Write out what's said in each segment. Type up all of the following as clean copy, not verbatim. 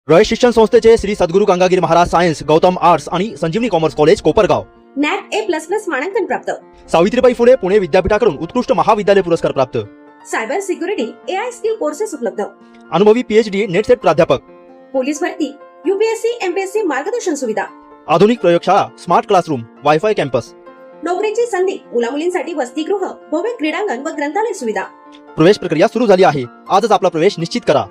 रयत शिक्षण संस्थेचे Shri Sadguru Gangagiri Maharaj science, Gautam arts आणि Sanjivani commerce college Kopargaon. NAAC A++ मानांकन प्राप्त. सावित्रीबाई फुले पुणे विद्यापीठाकडून उत्कृष्ट महाविद्यालय पुरस्कार प्राप्त. Cyber security AI skill courses उपलब्ध. अनुभवी PhD नेट सेट प्राध्यापक. पोलीस भरती, UPSC MPSC मार्गदर्शन सुविधा. आधुनिक प्रयोगशाळा, स्मार्ट क्लासरूम, वायफाय कॅम्पस. नोकरीची संधी, मुलामुलींसाठी वसतिगृह, भव्य क्रीडांगण व ग्रंथालय सुविधा. प्रवेश प्रक्रिया सुरू झाली आहे. आजच आपला प्रवेश निश्चित करा.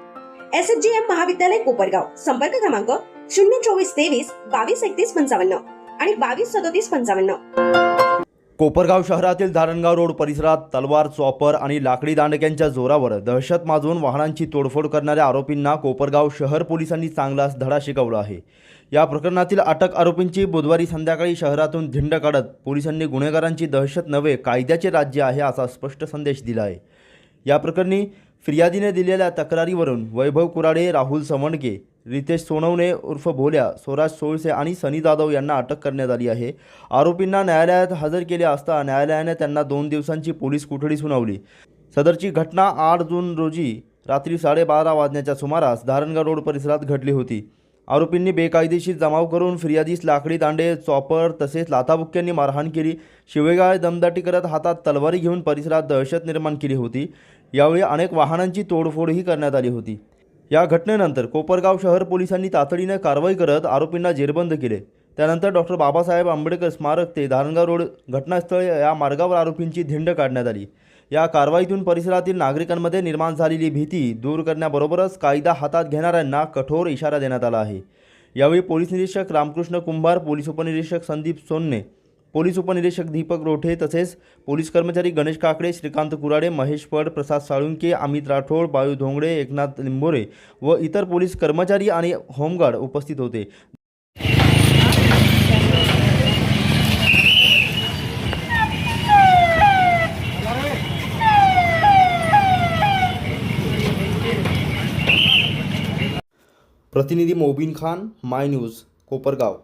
SHGM महाविद्यालय कोपरगाव. संपर्क क्रमांक 02423 223155 आणि 223755. कोपरगाव शहरातील धारणगाव रोड परिसरात तलवार, चॉपर आणि लाकडी दांडक्यांच्या जोरावर दहशत माजवून वाहनांची तोडफोड करणाऱ्या आरोपींना कोपरगाव शहर पोलिसांनी चांगलाच धडा शिकवला आहे. या प्रकरणातील अटक आरोपींची बुधवारी संध्याकाळी शहरातून धिंड काढत पोलिसांनी गुन्हेगारांची दहशत नव्हे कायद्याचे राज्य आहे असा स्पष्ट संदेश दिला आहे. या प्रकरणी फिर्यादीने दिलेल्या तक्रारीवरून वैभव कुराडे, राहुल सवंडके, रितेश सोनवणे उर्फ भोल्या, स्वराज सोळसे आणि सनी जाधव यांना अटक करण्यात आली आहे. आरोपींना न्यायालयात हजर केले असता न्यायालयाने त्यांना 2 दिवसांची पोलीस कोठडी सुनावली. सदरची घटना 8 जून रोजी रात्री 12:30 वाजण्याच्या सुमारास धारणगाव रोड परिसरात घडली होती. आरोपींनी बेकायदेशीर जमाव करून फिर्यादीस लाकडी दांडे, चॉपर तसेच लाथाबुक्क्यांनी मारहाण केली. शिवेगाळ दमदाटी करत हातात तलवारी घेऊन परिसरात दहशत निर्माण केली होती. यावेळी अनेक वाहनांची तोडफोडही करण्यात आली होती. या घटनेनंतर कोपरगाव शहर पोलिसांनी तातडीने कारवाई करत आरोपींना जेरबंद केले. त्यानंतर डॉक्टर बाबासाहेब आंबेडकर स्मारक ते धारणगाव रोड घटनास्थळ या मार्गावर आरोपींची धिंड काढण्यात आली. या कारवाईतून परिसरातील नागरिकांमध्ये निर्माण झालेली भीती दूर करण्याबरोबरच कायदा हातात घेणाऱ्यांना कठोर इशारा देण्यात आला आहे. यावेळी पोलीस निरीक्षक रामकृष्ण कुंभार, पोलीस उपनिरीक्षक संदीप सोन्ने, पोलीस उपनिरीक्षक दीपक रोठे तसेच पोलीस कर्मचारी गणेश काकडे, श्रीकांत कुराडे, महेश पड, प्रसाद साळुंके, अमित राठोड, बाळू धोंगडे, एकनाथ लिंबोरे व इतर पोलीस कर्मचारी आणि होमगार्ड उपस्थित होते. प्रतिनिधी मोबिन खान, माय न्यूज, कोपरगाव.